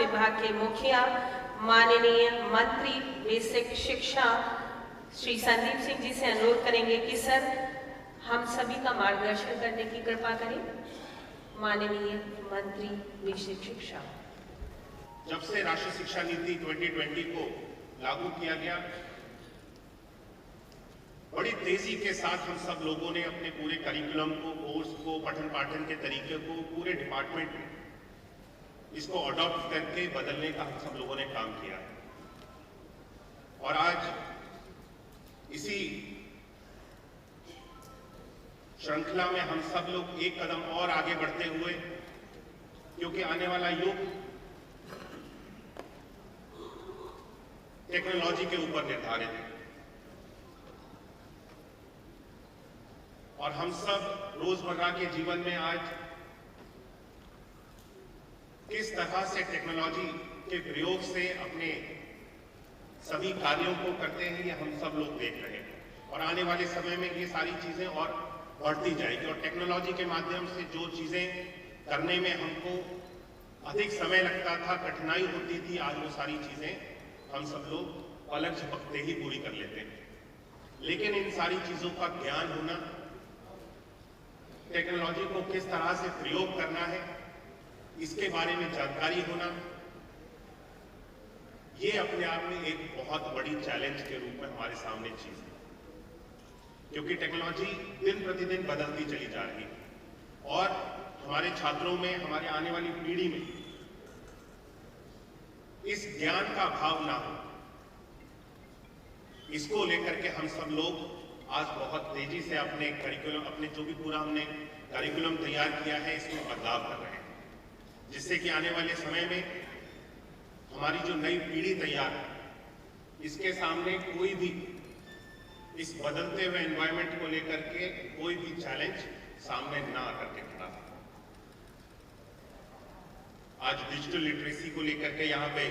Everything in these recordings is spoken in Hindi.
विभाग के मुखिया माननीय मंत्री बेसिक शिक्षा श्री संदीप सिंह जी से अनुरोध करेंगे कि सर हम सभी का मार्गदर्शन करने की कृपा करें। माननीय मंत्री बेसिक शिक्षा। जब से राष्ट्रीय शिक्षा नीति 2020 को लागू किया गया, बड़ी तेजी के साथ हम सब लोगों ने अपने पूरे करिकुलम को, कोर्स को, पठन पाठन के तरीके को पूरे डिपार्टमेंट में इसको अडॉप्ट करके बदलने का हम सब लोगों ने काम किया है। और आज इसी श्रृंखला में हम सब लोग एक कदम और आगे बढ़ते हुए, क्योंकि आने वाला युग टेक्नोलॉजी के ऊपर निर्धारित है और हम सब रोजमर्रा के जीवन में आज किस तरह से टेक्नोलॉजी के प्रयोग से अपने सभी कार्यों को करते हैं, ये हम सब लोग देख रहे हैं। और आने वाले समय में ये सारी चीजें और बढ़ती जाएगी और टेक्नोलॉजी के माध्यम से जो चीजें करने में हमको अधिक समय लगता था, कठिनाई होती थी, आज वो सारी चीजें हम सब लोग पलक झपकते ही पूरी कर लेते हैं। लेकिन इन सारी चीजों का ज्ञान होना, टेक्नोलॉजी को किस तरह से प्रयोग करना है, इसके बारे में जानकारी होना, ये अपने आप में एक बहुत बड़ी चैलेंज के रूप में हमारे सामने चीज है, क्योंकि टेक्नोलॉजी दिन प्रतिदिन बदलती चली जा रही है और हमारे छात्रों में, हमारे आने वाली पीढ़ी में इस ज्ञान का भाव ना हो, इसको लेकर के हम सब लोग आज बहुत तेजी से अपने करिकुलम, अपने जो भी पूरा हमने करिकुलम तैयार किया है, इसमें बदलाव कर रहे हैं, जिससे कि आने वाले समय में हमारी जो नई पीढ़ी तैयार है, इसके सामने कोई भी इस बदलते हुए एनवायरनमेंट को लेकर के कोई भी चैलेंज सामने ना आकर के खड़ा है। आज डिजिटल लिटरेसी को लेकर के यहाँ पे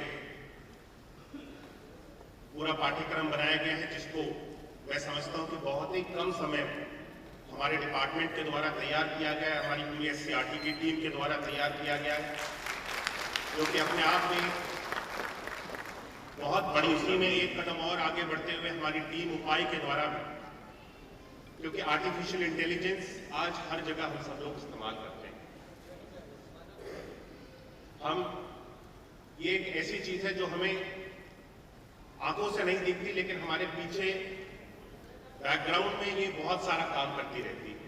पूरा पाठ्यक्रम बनाया गया है, जिसको मैं समझता हूं कि बहुत ही कम समय में हमारे डिपार्टमेंट के द्वारा तैयार किया गया है, हमारी पूरी SCRT की टीम के द्वारा तैयार किया गया है, जो कि अपने आप में बहुत बड़ी, उसी में एक कदम और आगे बढ़ते हुए हमारी टीम उपाय के द्वारा भी, क्योंकि आर्टिफिशियल इंटेलिजेंस आज हर जगह हम सब लोग इस्तेमाल करते हैं। ये एक ऐसी चीज है जो हमें आंखों से नहीं दिखती, लेकिन हमारे पीछे बैकग्राउंड में ये बहुत सारा काम करती रहती है।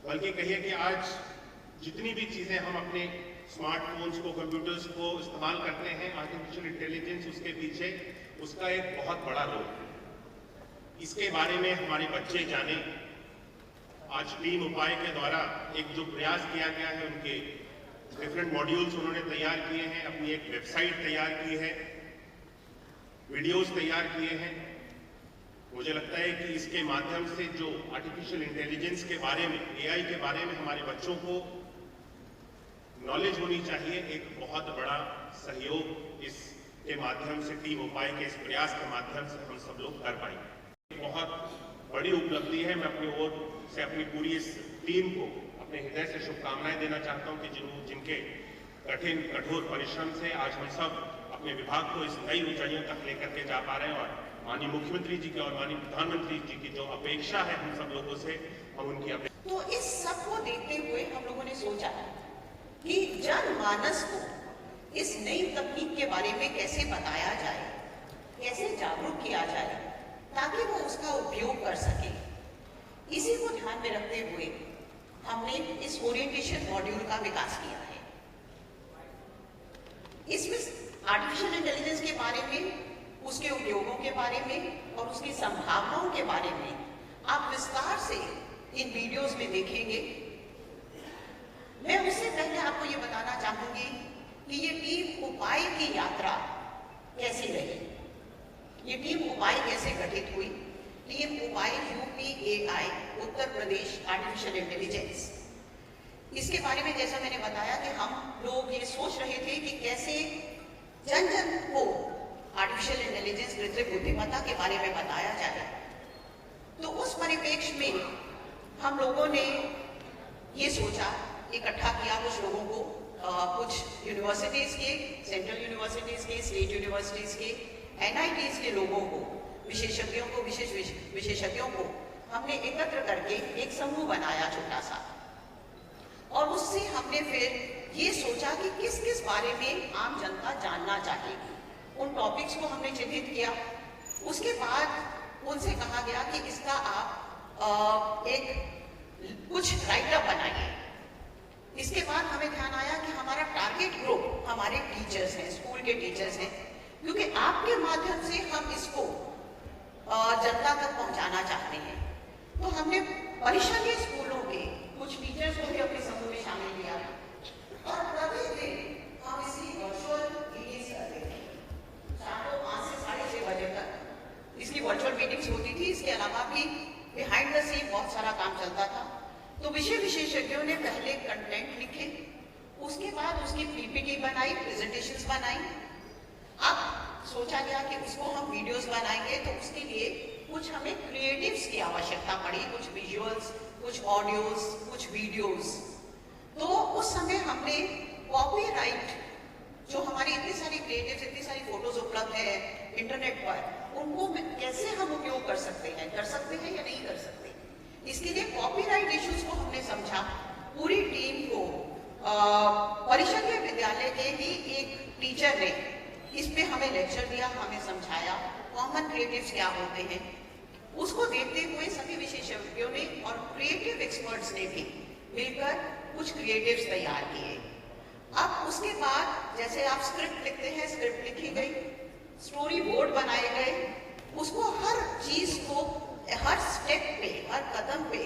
बल्कि कहिए कि आज जितनी भी चीजें हम अपने स्मार्टफोन्स को, कंप्यूटर्स को इस्तेमाल करते हैं, आर्टिफिशियल इंटेलिजेंस उसके पीछे, उसका एक बहुत बड़ा रोल है। इसके बारे में हमारे बच्चे जाने। आज टीम उपाय के द्वारा एक जो प्रयास किया गया है, उनके डिफरेंट मॉड्यूल्स उन्होंने तैयार किए हैं, अपनी एक वेबसाइट तैयार की है, वीडियोस तैयार किए हैं। मुझे लगता है कि इसके माध्यम से जो आर्टिफिशियल इंटेलिजेंस के बारे में, AI के बारे में हमारे बच्चों को नॉलेज होनी चाहिए। एक बहुत बड़ा सहयोग इसके माध्यम से, टीम उपाय के इस प्रयास के माध्यम से हम सब लोग कर पाएंगे। बहुत बड़ी उपलब्धि है। मैं अपनी ओर से अपनी पूरी इस टीम को अपने हृदय से शुभकामनाएं देना चाहता हूं कि जिनके कठिन कठोर परिश्रम से आज हम सब अपने विभाग को इस नई ऊंचाइयों तक लेकर के जा पा रहे हैं। और माननीय मुख्यमंत्री जी की और माननीय प्रधानमंत्री जी की जो अपेक्षा है हम सब लोगों से, हम उनकी अपेक्षा। तो इस सब को देखते हुए हम लोगों ने सोचा कि जनमानस को इस नई तकनीक के बारे में कैसे बताया जाए, कैसे जागरूक किया जाए, ताकि वो उसका उपयोग कर सके। इसी को ध्यान में रखते हुए हमने इस ओरिएंटेशन मॉड्यूल का विकास किया है। इसमें आर्टिफिशियल इंटेलिजेंस के बारे में, उसके उपयोगों के बारे में और उसकी संभावनाओं के बारे में आप विस्तार से इन वीडियोस में देखेंगे। मैं उससे पहले आपको ये बताना चाहूंगी कि ये टीम उपाय की यात्रा कैसी रही, ये टीम उपाय कैसे गठित हुई। टीम उपाय UPAI, Uttar Pradesh artificial intelligence, इसके बारे में जैसा मैंने बताया कि हम लोग ये सोच रहे थे कि कैसे जन जन को आर्टिफिशियल इंटेलिजेंस, कृत्रिम बुद्धिमत्ता के बारे में बताया जाए। तो उस परिप्रेक्ष्य में हम लोगों ने ये सोचा, इकट्ठा किया कुछ लोगों को कुछ यूनिवर्सिटीज के, सेंट्रल यूनिवर्सिटीज के, स्टेट यूनिवर्सिटीज के, NITs के लोगों को, विशेषज्ञों को, विशेषज्ञों को हमने एकत्र करके एक समूह बनाया छोटा सा, और उससे हमने फिर ये सोचा कि किस किस बारे में आम जनता जानना चाहेगी। उन टॉपिक्स को हमने चिन्हित किया। उसके बाद उनसे कहा गया कि इसका आप एक कुछ राइटअप बनाइए। इसके बाद हमें ध्यान आया कि हमारा टारगेट ग्रुप हमारे टीचर्स हैं, स्कूल के टीचर्स हैं, क्योंकि आपके माध्यम से हम इसको जनता तक पहुंचाना चाहते हैं। तो हमने परिषदीय स्कूलों के कुछ टीचर्स को भी अपने समूह में शामिल किया, और प्रतिदिन हम इसकी वर्चुअल मीटिंग्स करते थे। शाम को 5 से 6:30 बजे तक इसकी वर्चुअल मीटिंग्स होती थी। इसके अलावा भी बिहाइंड द सीन बहुत सारा काम चलता था। तो विषय विशेषज्ञों ने पहले कंटेंट लिखे, उसके बाद उसकी PPT बनाई, प्रेजेंटेशंस बनाई। अब सोचा गया कि उसको हम वीडियोस बनाएंगे, तो उसके लिए कुछ हमें क्रिएटिव्स की आवश्यकता पड़ी, कुछ विजुअल्स, कुछ ऑडियोज, कुछ वीडियोस। तो उस समय हमने कॉपीराइट, जो हमारी इतनी सारी क्रिएटिव्स, इतनी सारी फोटोज उपलब्ध है इंटरनेट पर, उनको कैसे हम उपयोग कर सकते हैं या नहीं कर सकते, इसके लिए कॉपीराइट इश्यूज को हमने समझा। पूरी टीम को परिषदीय विद्यालय के ही एक टीचर ने इस पे हमें लेक्चर दिया, हमें समझाया कॉमन क्रिएटिव्स क्या होते हैं। उसको देखते हुए सभी विशेषज्ञों ने और क्रिएटिव एक्सपर्ट्स ने भी मिलकर कुछ क्रिएटिव्स तैयार किए। अब उसके बाद जैसे आप स्क्रिप्ट लिखते हैं, स्क्रिप्ट लिखी गई, स्टोरी बोर्ड बनाए गए, उसको हर चीज को हर स्टेप पे, हर कदम पे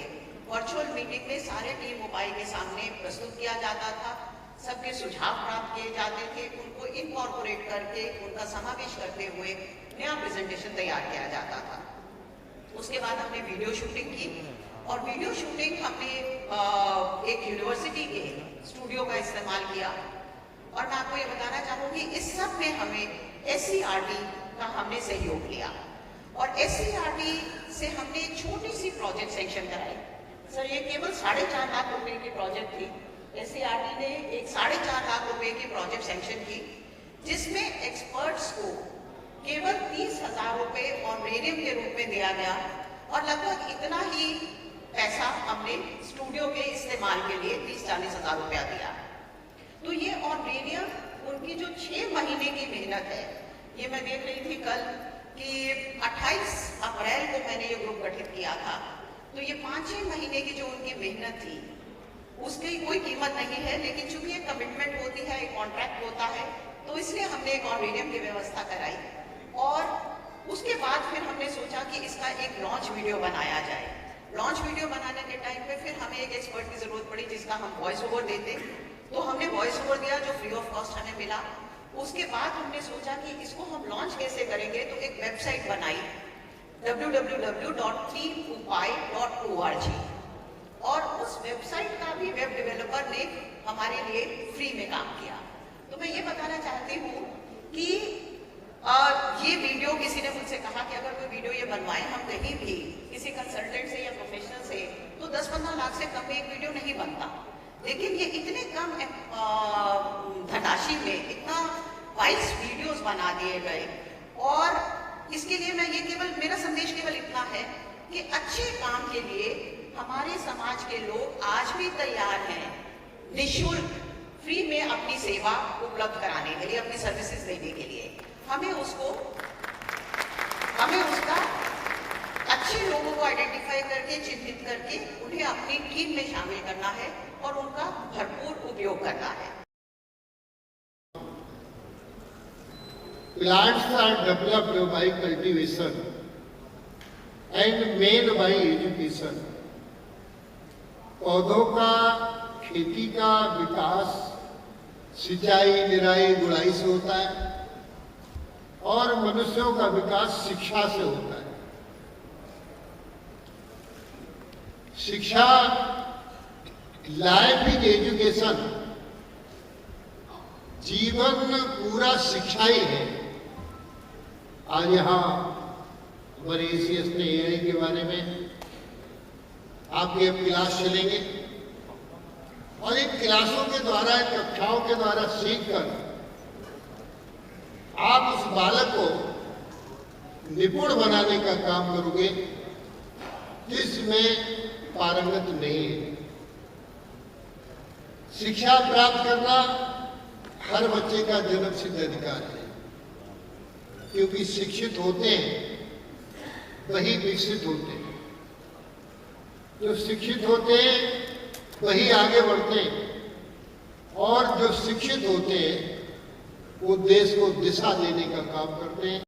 वर्चुअल मीटिंग में सारे टीम मोबाइल के सामने प्रस्तुत किया जाता था। सबके सुझाव प्राप्त किए जाते थे, उनको इनकॉर्पोरेट करके, उनका समावेश करते हुए नया प्रेजेंटेशन तैयार किया जाता था। उसके बाद हमने वीडियो शूटिंग की, और वीडियो शूटिंग हमने एक यूनिवर्सिटी के स्टूडियो का इस्तेमाल किया। और मैं आपको ये बताना चाहूंगी, इस सब में हमें SCRT का हमने सहयोग लिया, और SCRT से हमने एक छोटी सी प्रोजेक्ट सैंक्शन कराई। सर, ये केवल 4.5 लाख रुपए की प्रोजेक्ट थी। SCRT ने एक 4.5 लाख रुपए की प्रोजेक्ट सैंक्शन की, जिसमें एक्सपर्ट्स को केवल 30,000 रुपए ऑनरेरियम के रूप में दिया गया, और लगभग इतना ही पैसा हमने स्टूडियो के इस्तेमाल के लिए 30-40 हजार रुपया दिया। तो ये ऑनरेरियम उनकी जो 6 महीने की मेहनत है, ये मैं देख रही थी कल कि 28 अप्रैल को मैंने ये ग्रुप गठित किया था। तो ये 5-6 महीने की जो उनकी मेहनत थी, उसकी कोई कीमत नहीं है, लेकिन चूंकि एक कमिटमेंट होती है, एक कॉन्ट्रैक्ट होता है, तो इसलिए हमने एक ऑनरेरियम की व्यवस्था कराई। और उसके बाद फिर हमने सोचा कि इसका एक लॉन्च वीडियो बनाया जाए। लॉन्च वीडियो बनाने के टाइम पे फिर हमें एक एक्सपर्ट की जरूरत पड़ी, जिसका हम वॉइस ओवर देते। तो हमने वॉइस ओवर दिया, जो फ्री ऑफ कॉस्ट हमें मिला। उसके बाद हमने सोचा कि इसको हम लॉन्च कैसे करेंगे, तो एक वेबसाइट बनाई www.teamupay.org, और उस वेबसाइट का भी वेब डेवलपर ने हमारे लिए फ्री में काम किया। तो मैं ये बताना चाहती हूँ कि ये वीडियो, किसी ने मुझसे कहा कि अगर कोई वीडियो ये बनवाएं हम कहीं भी किसी कंसल्टेंट से या प्रोफेशनल से, तो 10-15 लाख से कम में एक वीडियो नहीं बनता। लेकिन ये इतने कम धनराशि में इतना 22 वीडियोस बना दिए गए। और इसके लिए मैं ये केवल, मेरा संदेश केवल इतना है कि अच्छे काम के लिए हमारे समाज के लोग आज भी तैयार हैं निःशुल्क, फ्री में अपनी सेवा उपलब्ध कराने के लिए, अपनी सर्विसेज देने के लिए। हमें उसका अच्छे लोगों को आइडेंटिफाई करके, चिन्हित करके उन्हें अपनी टीम में शामिल करना है और उनका भरपूर उपयोग करना है। Plants are developed by cultivation and made by education. पौधों का, खेती का विकास सिंचाई, निराई, गुड़ाई से होता है, और मनुष्यों का विकास शिक्षा से होता है। शिक्षा, लाइफ इज एजुकेशन, जीवन पूरा शिक्षा ही है। आज यहाँ हमारे ACS ने AI के बारे में आपके अब क्लास चलेंगे, और इन क्लासों के द्वारा, इन कक्षाओं के द्वारा सीखकर आप उस बालक को निपुण बनाने का काम करोगे जिसमें पारंगत नहीं है। शिक्षा प्राप्त करना हर बच्चे का जन्मसिद्ध अधिकार है, क्योंकि शिक्षित होते हैं वही विकसित होते हैं। जो शिक्षित होते हैं वही आगे बढ़ते हैं, और जो शिक्षित होते हैं वो देश को दिशा देने का काम करते हैं।